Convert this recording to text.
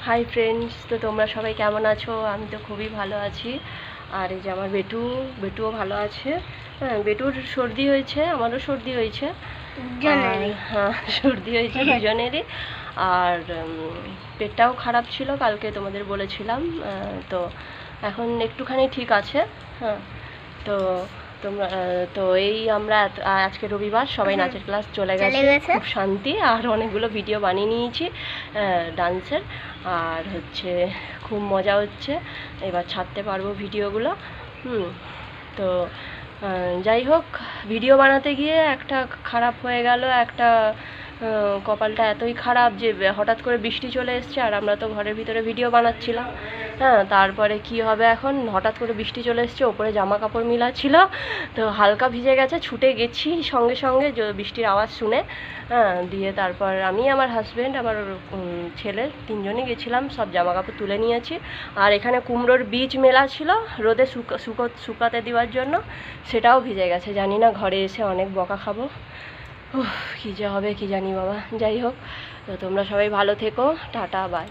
Hi friends, তো তোমরা সবাই কেমন আছো? আমি তো খুবই ভালো আছি। আর এই যে আমার বেটুও ভালো আছে। হ্যাঁ, বেটুর সর্দি হয়েছে, আমারও সর্দি হয়েছে। হ্যাঁ, সর্দি হয়েছে দুজনেরই। আর পেটটাও খারাপ ছিল, কালকে তোমাদের বলেছিলাম। তো এখন একটুখানি ঠিক আছে। হ্যাঁ, তো তোমরা তো এই আমরা আজকে রবিবার, সবাই নাচের ক্লাস চলে গেছে, খুব শান্তি। আর অনেকগুলো ভিডিও বানিয়ে নিয়েছি ডান্সের। আর হচ্ছে খুব মজা হচ্ছে, এবার ছাড়তে পারবো ভিডিওগুলো। তো যাই হোক, ভিডিও বানাতে গিয়ে একটা খারাপ হয়ে গেল। একটা কপালটা এতই খারাপ যে হঠাৎ করে বৃষ্টি চলে এসছে, আর আমরা তো ঘরের ভিতরে ভিডিও বানাচ্ছিলাম। হ্যাঁ, তারপরে কি হবে, এখন হঠাৎ করে বৃষ্টি চলে এসছে, ওপরে জামা কাপড় মেলা ছিল, তো হালকা ভিজে গেছে। ছুটে গেছি সঙ্গে সঙ্গে বৃষ্টির আওয়াজ শুনে। হ্যাঁ, দিয়ে তারপর আমি, আমার হাজব্যান্ড, আমার ছেলে, তিনজনই গেছিলাম, সব জামা কাপড় তুলে নিয়েছি। আর এখানে কুমড়োর বীজ মেলা ছিল রোদে শুকাতে দেওয়ার জন্য, সেটাও ভিজে গেছে। জানি না ঘরে এসে অনেক বকা খাবো, কী যে হবে কি জানি বাবা। যাই হোক, তো তোমরা সবাই ভালো থেকো, টাটা, বাই।